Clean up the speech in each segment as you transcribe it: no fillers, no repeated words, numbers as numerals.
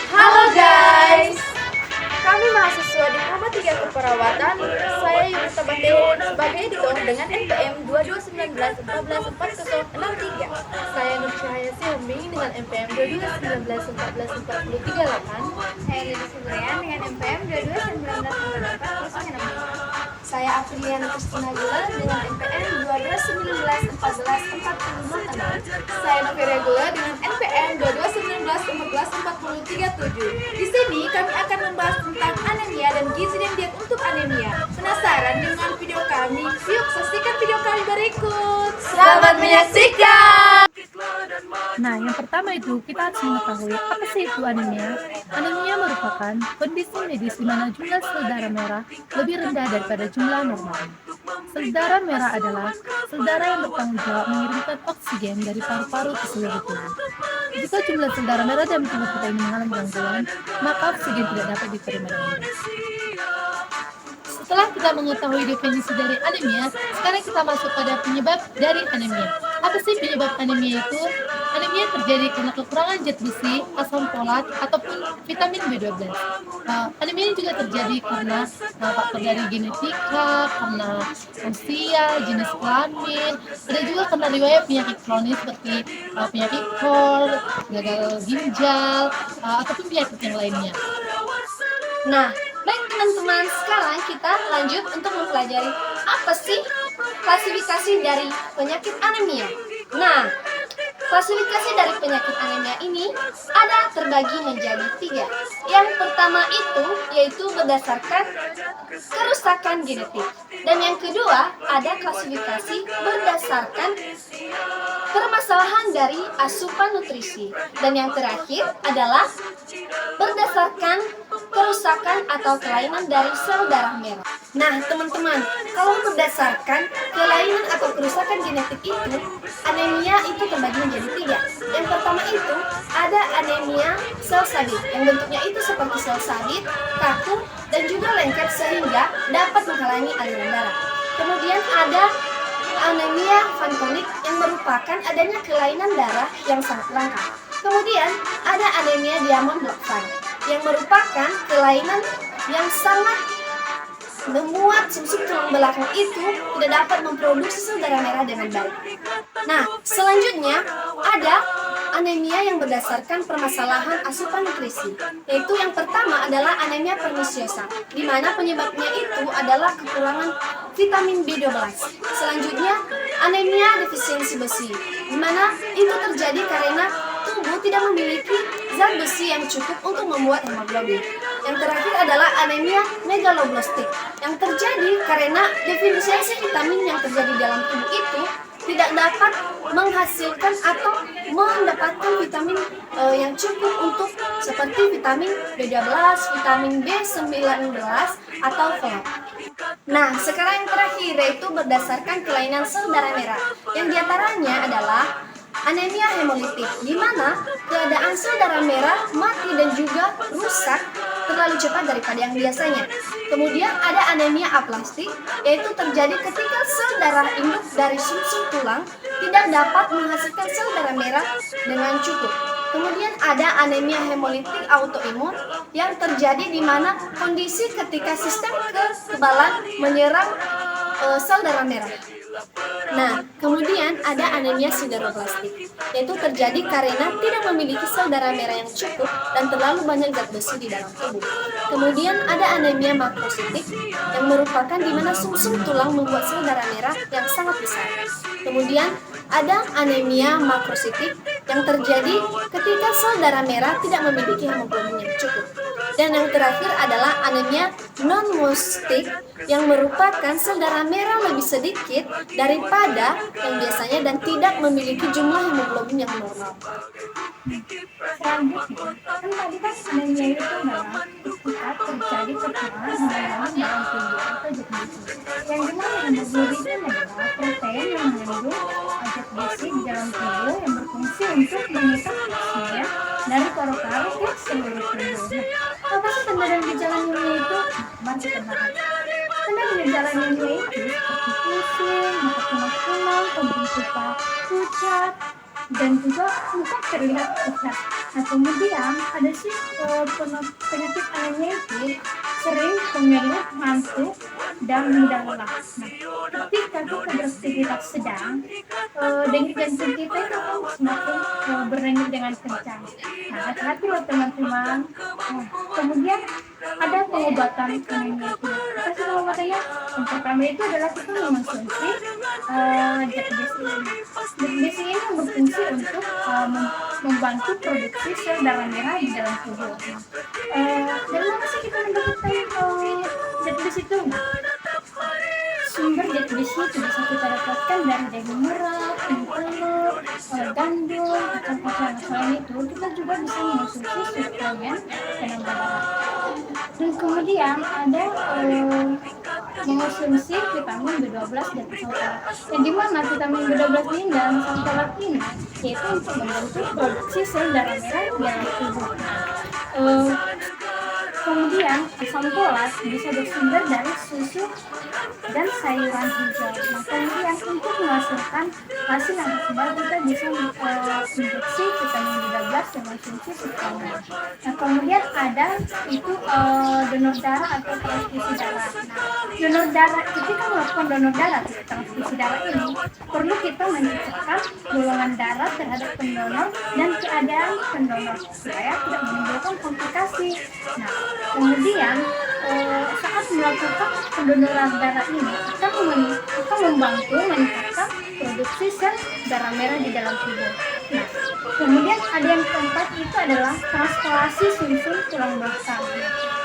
Halo guys, kami mahasiswa di Hama 3 Keperawatan. Saya Yunita Batin sebagai editor dengan NPM 2219144063. Saya Nur Cahaya Sihombing dengan NPM 22191443. Saya Lili Subrian dengan NPM 22194406. Saya Apriliana Kristina Gula dengan NPM 2219144046. Saya Novira Gula dengan NPM 2219144037. Di sini kami akan membahas tentang anemia dan gizi dan diet untuk anemia. Penasaran dengan video kami? Yuk saksikan video kami berikut. Selamat menyaksikan. Nah, yang pertama itu kita harus mengetahui apa sih itu anemia. Anemia merupakan kondisi medis di mana jumlah sel darah merah lebih rendah daripada jumlah normal. Sel darah merah adalah sel darah yang bertanggung jawab mengirimkan oksigen dari paru-paru ke seluruh tubuh. Jika jumlah sel darah merah dalam tubuh kita ini mengalami gangguan, maka oksigen tidak dapat diterima dengan baik. Setelah kita mengetahui definisi dari anemia, sekarang kita masuk pada penyebab dari anemia. Apa sih penyebab anemia itu? Anemia terjadi karena kekurangan zat besi, asam folat, ataupun vitamin B12. Anemia ini juga terjadi karena faktor dari genetika, karena usia, jenis kelamin, ada juga karena riwayat penyakit kronis seperti penyakit KOL, gagal ginjal, ataupun penyakit yang lainnya. Nah, baik teman-teman, sekarang kita lanjut untuk mempelajari apa sih klasifikasi dari penyakit anemia. Nah, klasifikasi dari penyakit anemia ini ada terbagi menjadi 3. Yang pertama itu yaitu berdasarkan kerusakan genetik. Dan yang kedua ada klasifikasi berdasarkan permasalahan dari asupan nutrisi. Dan yang terakhir adalah berdasarkan kerusakan atau kelainan dari sel darah merah. Nah, teman-teman, kalau berdasarkan kelainan atau kerusakan genetik itu, anemia itu terbagi menjadi 3. Yang pertama itu ada anemia sel sabit, yang bentuknya itu seperti sel sabit, kaku, dan juga lengket sehingga dapat menghalangi aliran darah. Kemudian ada anemia Fanconi yang merupakan adanya kelainan darah yang sangat langka. Kemudian ada anemia Diamond-Blackfan yang merupakan kelainan yang sangat memuat sumsum tulang belakang itu tidak dapat memproduksi sel darah merah dengan baik. Nah, selanjutnya ada anemia yang berdasarkan permasalahan asupan nutrisi, yaitu yang pertama adalah anemia pernisiosa, di mana penyebabnya itu adalah kekurangan vitamin B12. Selanjutnya, anemia defisiensi besi, di mana itu terjadi karena tubuh tidak memiliki zat besi yang cukup untuk membuat hemoglobin. Yang terakhir adalah anemia megaloblastik, yang terjadi karena defisiensi vitamin yang terjadi dalam tubuh itu tidak dapat menghasilkan atau mendapatkan vitamin yang cukup untuk seperti vitamin B12, vitamin B19 atau folat. Nah, sekarang yang terakhir yaitu berdasarkan kelainan sel darah merah, yang diantaranya adalah anemia hemolitik, di mana keadaan sel darah merah mati dan juga rusak terlalu cepat daripada yang biasanya. Kemudian ada anemia aplastik, yaitu terjadi ketika sel darah induk dari sumsum tulang tidak dapat menghasilkan sel darah merah dengan cukup. Kemudian ada anemia hemolitik autoimun yang terjadi di mana kondisi ketika sistem kekebalan menyerang sel darah merah. Nah, kemudian ada anemia sideroblastik, yaitu terjadi karena tidak memiliki sel darah merah yang cukup dan terlalu banyak zat besi di dalam tubuh. Kemudian ada anemia makrositik yang merupakan di mana sumsum tulang membuat sel darah merah yang sangat besar. Kemudian ada anemia makrositik yang terjadi ketika sel darah merah tidak memiliki hemoglobin yang cukup. Dan yang terakhir adalah anemia non-mostik yang merupakan sel darah merah lebih sedikit daripada yang biasanya dan tidak memiliki jumlah hemoglobin yang normal. Selanjutnya, kan tadi kan anemia itu adalah ketika terjadi kekurangan dalam tubuh atau zat besi. Yang dimana hemoglobin itu adalah protein yang mengandung zat besi di dalam tubuh yang berfungsi untuk mengikat oksigen dari paru-paru ke seluruh tubuh. Apa sih tanda dan gejala anemia itu? Mari kita bahas. Tanda dan gejala anemia itu seperti pusing, mata kunang-kunang, pembentukan pucat, dan juga muka terlihat pucat. Nah, kemudian ada sih penyakit anemia itu sering penyakit ngantuk dan mudah lelah. Nah, ketika kita beraktivitas sedang, denyut jantung kita itu akan semakin berdenyut dengan kencang. Nah, hati-hati loh teman-teman. Nah, kemudian ada pengobatan anemia itu. Apa sih pengobatannya? Yang pertama itu adalah kita mengonsumsi zat besi ini. Zat besi ini berfungsi untuk membantu produksi sel darah merah di dalam tubuh. Dari mana sih kita mendapatkan zat besi itu? Sumber zat besi itu bisa kita dapatkan dari daging merah, kuning telur, gandum, kacang-kacang. Selain itu, kita juga bisa mengonsumsi suplemen penambah darah. Dan kemudian ada mengonsumsi vitamin B12 dan asam folat. Yang dimana vitamin B12 ini dan asam folat ini yaitu untuk membantu produksi sel darah merah di dalam tubuh. Kemudian asam folat bisa bersumber dari susu dan sayuran hijau. Nah, kemudian untuk menghasilkan hasil yang maksimal kita bisa menginjeksi vitamin B12 dan mengonsumsi suplemen. Nah, kemudian ada itu donor darah atau transfusi darah. Nah, donor darah ketika melakukan donor darah atau transfusi darah ini perlu kita mencocokkan golongan darah terhadap pendonor dan keadaan pendonor supaya tidak menimbulkan komplikasi. Nah, kemudian saat melakukan pendonoran darah ini akan membantu meningkatkan produksi sel darah merah di dalam tubuh. Nah, kemudian ada yang keempat itu adalah transplantasi sumsum tulang belakang.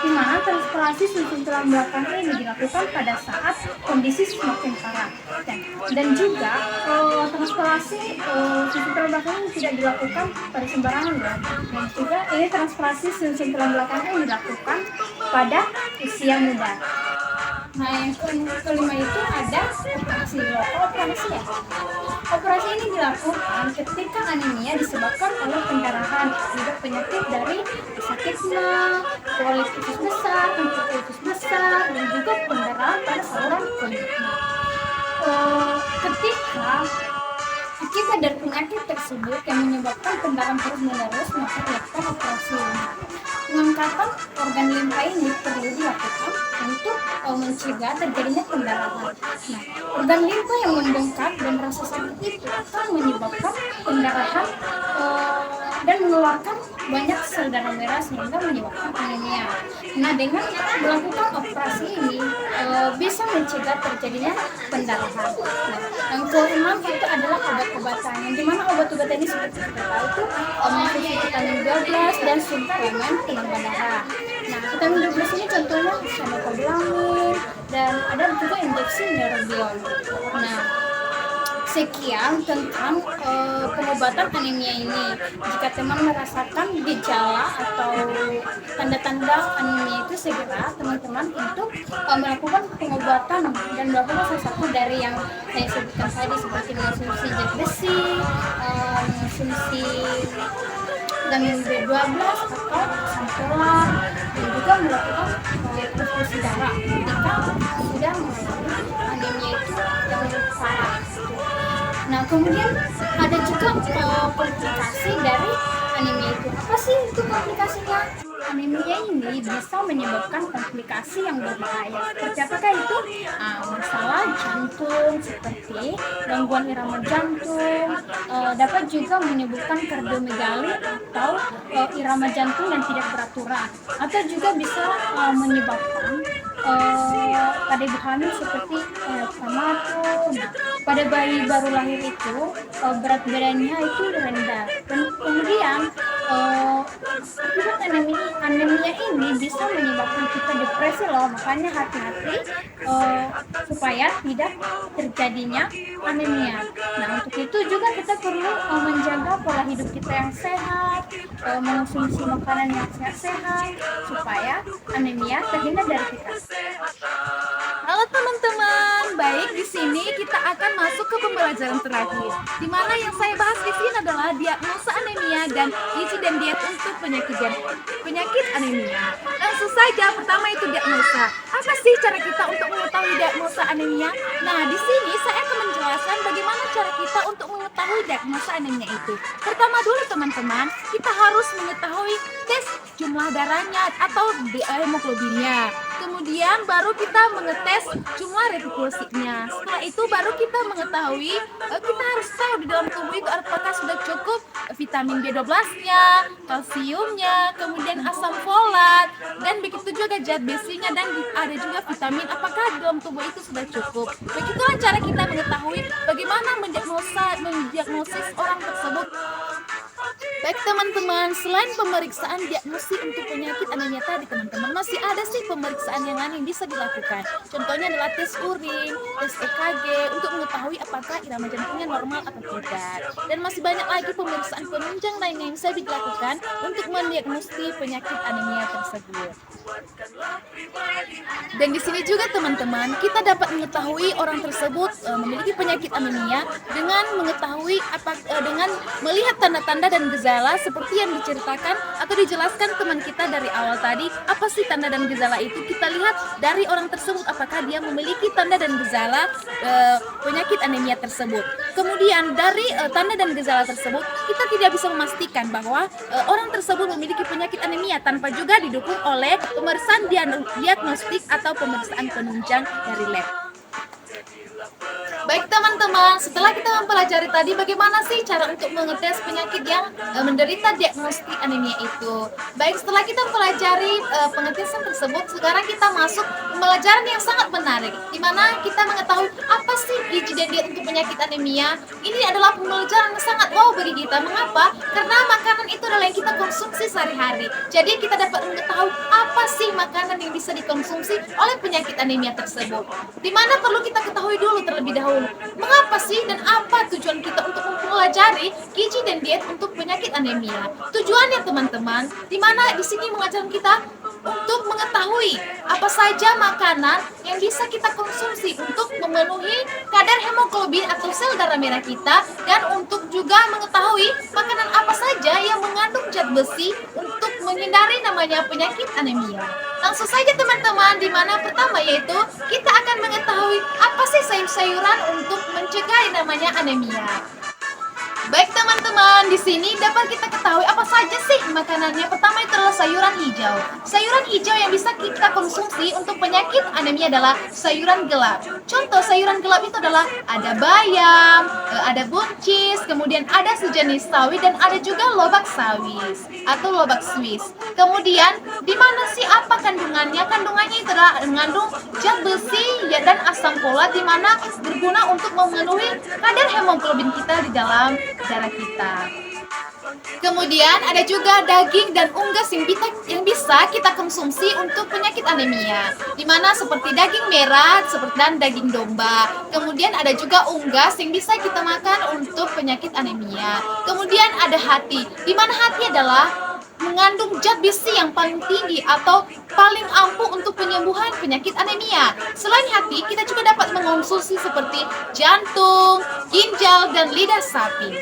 Di mana transplantasi sumsum tulang belakang ini dilakukan pada saat kondisi semakin parah. Dan juga transplantasi sumsum tulang belakang ini tidak dilakukan pada sembarangan ya. Dan juga ini transplantasi sumsum tulang belakang ini dilakukan pada usia muda. Nah, yang kelima itu ada operasi. Operasi ya. Operasi ini dilakukan ketika anemia disebabkan oleh pendarahan akibat penyakit dari sakit mah, polip usus besar, usus besar, dan juga pendarahan pada saluran kemih. Ketika akibat dari penyakit tersebut yang menyebabkan pendarahan terus-menerus, maka dilakukan operasi limpa. Pengangkatan organ limpa ini perlu dilakukan untuk mencegah terjadinya pendarahan. Nah, organ limpa yang membengkak dan rasa sakit itu akan menyebabkan pendarahan dan mengeluarkan banyak sel darah merah sehingga menyebabkan anemia. Nah, dengan melakukan operasi ini bisa mencegah terjadinya pendarahan. Nah, yang keenam itu adalah obat-obatan. Yang dimana obat-obatan ini seperti kita tahu itu mengonsumsi vitamin B12 dan suplemen penambah darah. Nah, vitamin B12 ini contohnya phenolphthalein dan ada juga injeksi neurobion. Nah, sekian tentang pengobatan anemia ini. Jika teman merasakan gejala atau tanda-tanda anemia itu, segera teman-teman untuk melakukan pengobatan dan melakukan salah satu dari yang saya sebutkan tadi seperti mengonsumsi zat besi, mengonsumsi vitamin B12 atau asam folat, dan juga melakukan transfusi darah jika sudah mengalami anemia itu yang parah. Nah, kemudian ada juga komplikasi dari anemia itu. Apa sih itu komplikasinya? Anemia ini bisa menyebabkan komplikasi yang berbahaya. Seperti apakah itu? Masalah jantung seperti gangguan irama jantung, dapat juga menimbulkan kardiomegali atau irama jantung yang tidak beraturan, atau juga bisa menyebabkan pada ibu hamil seperti prematur. Nah, pada bayi baru lahir itu berat badannya itu rendah, dan kemudian akibat anemia ini bisa menyebabkan kita depresi loh. Makanya hati-hati supaya tidak terjadinya anemia. Nah, untuk itu juga kita perlu menjaga pola hidup kita yang sehat, mengonsumsi makanan yang sehat-sehat supaya anemia terhindar dari kita. Halo teman-teman, baik di sini kita akan masuk ke pembelajaran terakhir. Di mana yang saya bahas di sini adalah diagnosa anemia dan gizi dan diet untuk penyakit anemia. Langsung saja, pertama itu diagnosa. Apa sih cara kita untuk mengetahui diagnosa anemia? Nah, di sini saya akan menjelaskan bagaimana cara kita untuk mengetahui diagnosa anemia itu. Pertama dulu teman-teman, kita harus mengetahui tes jumlah darahnya atau hemoglobinnya. Kemudian baru kita mengetes jumlah retikulositnya. Setelah itu baru kita mengetahui, kita harus tahu di dalam tubuh itu apakah sudah cukup vitamin B12-nya, kalsiumnya, kemudian asam folat, dan begitu juga zat besinya, dan ada juga vitamin apakah di dalam tubuh itu sudah cukup. Begitulah cara kita mengetahui bagaimana mendiagnosis orang tersebut. Baik teman-teman, selain pemeriksaan diagnosis untuk penyakit anemia tadi teman-teman, masih ada sih pemeriksaan yang lain yang bisa dilakukan. Contohnya adalah tes urin, tes EKG untuk mengetahui apakah irama jantungnya normal atau tidak. Dan masih banyak lagi pemeriksaan penunjang lain yang bisa dilakukan untuk mendiagnosis penyakit anemia tersebut. Dan di sini juga teman-teman, kita dapat mengetahui orang tersebut memiliki penyakit anemia dengan mengetahui dengan melihat tanda-tanda dan gejala seperti yang diceritakan atau dijelaskan teman kita dari awal tadi. Apa sih tanda dan gejala itu? Kita lihat dari orang tersebut apakah dia memiliki tanda dan gejala penyakit anemia tersebut. Kemudian dari tanda dan gejala tersebut kita tidak bisa memastikan bahwa orang tersebut memiliki penyakit anemia tanpa juga didukung oleh pemeriksaan diagnostik atau pemeriksaan penunjang dari lab. Baik teman-teman, setelah kita mempelajari tadi bagaimana sih cara untuk mengetes penyakit yang menderita diagnostik anemia itu. Baik, setelah kita mempelajari pengetesan tersebut, sekarang kita masuk pembelajaran yang sangat menarik, di mana kita mengetahui apa sih gizi dan diet untuk penyakit anemia. Ini adalah pembelajaran yang sangat wow bagi kita. Mengapa? Karena makanan itu adalah yang kita konsumsi sehari-hari. Jadi kita dapat mengetahui apa sih makanan yang bisa dikonsumsi oleh penyakit anemia tersebut. Di mana perlu kita ketahui dulu terlebih dahulu. Mengapa sih dan apa tujuan kita untuk mempelajari gizi dan diet untuk penyakit anemia? Tujuannya teman-teman, di mana di sini mengajarkan kita untuk mengetahui apa saja makanan yang bisa kita konsumsi untuk memenuhi kadar hemoglobin atau sel darah merah kita, dan untuk juga mengetahui makanan apa saja yang mengandung zat besi untuk menghindari namanya penyakit anemia. Langsung saja teman-teman, di mana pertama yaitu kita akan mengetahui apa sih sayur-sayuran untuk mencegah namanya anemia. Baik teman-teman, di sini dapat kita ketahui apa saja sih makanannya. Pertama itu adalah sayuran hijau. Sayuran hijau yang bisa kita konsumsi untuk penyakit anemia adalah sayuran gelap. Contoh sayuran gelap itu adalah ada bayam, ada buncis, kemudian ada sejenis sawi, dan ada juga lobak sawis atau lobak Swiss. Kemudian di mana sih apa kandungannya? Kandungannya itu adalah mengandung zat besi dan asam folat, di mana berguna untuk memenuhi kadar hemoglobin kita di dalam darah kita. Kemudian ada juga daging dan unggas yang bisa kita konsumsi untuk penyakit anemia, di mana seperti daging merah dan daging domba. Kemudian ada juga unggas yang bisa kita makan untuk penyakit anemia. Kemudian ada hati, di mana hati adalah mengandung zat besi yang paling tinggi atau paling ampuh untuk penyembuhan penyakit anemia. Selain hati, kita juga dapat mengonsumsi seperti jantung, ginjal, dan lidah sapi.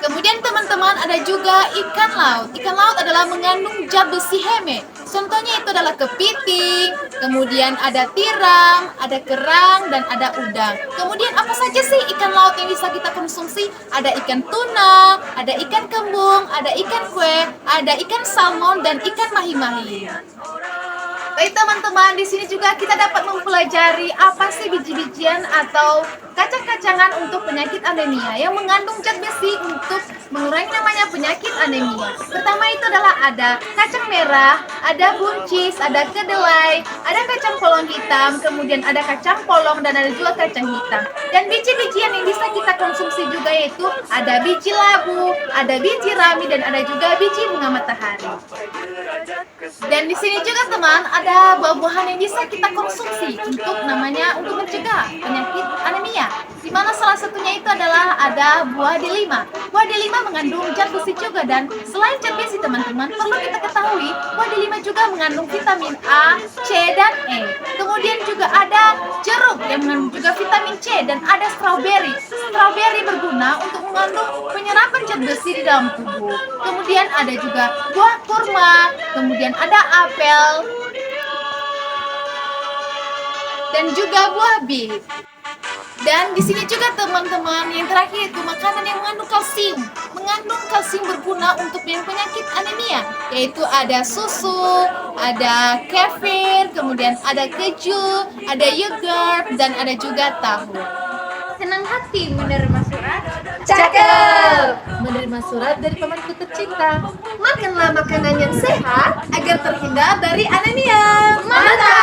Kemudian teman-teman ada juga ikan laut. Ikan laut adalah mengandung zat besi Heme. Contohnya itu adalah kepiting, kemudian ada tiram, ada kerang, dan ada udang. Kemudian apa saja sih ikan laut yang bisa kita konsumsi? Ada ikan tuna, ada ikan kembung, ada ikan kue, ada ikan salmon, dan ikan mahi-mahi. Baik teman-teman, di sini juga kita dapat mempelajari apa sih biji-bijian atau kacang-kacangan untuk penyakit anemia yang mengandung zat besi untuk mengurangi namanya penyakit anemia. Pertama itu adalah ada kacang merah, ada buncis, ada kedelai, ada kacang polong hitam, kemudian ada kacang polong, dan ada juga kacang hitam. Dan biji-bijian yang bisa kita konsumsi juga yaitu ada biji labu, ada biji rami, dan ada juga biji bunga matahari. Dan di sini juga teman, ada buah-buahan yang bisa kita konsumsi untuk mencegah penyakit anemia. Di di mana salah satunya itu adalah ada buah delima. Buah delima mengandung zat besi juga, dan selain zat besi teman-teman, perlu kita ketahui buah delima juga mengandung vitamin A, C, dan E. Kemudian juga ada jeruk yang mengandung juga vitamin C, dan ada strawberry. Strawberry berguna untuk mengandung penyerapan zat besi di dalam tubuh. Kemudian ada juga buah kurma, kemudian ada apel, dan juga buah bir. Dan di sini juga teman-teman, yang terakhir itu makanan yang mengandung kalsium. Mengandung kalsium berguna untuk penyakit anemia, yaitu ada susu, ada kefir, kemudian ada keju, ada yogurt, dan ada juga tahu. Senang hati menerima surat. Cakep. Menerima surat dari pamanku tercinta. Makanlah makanan yang sehat Agar terhindar dari anemia. Mantap!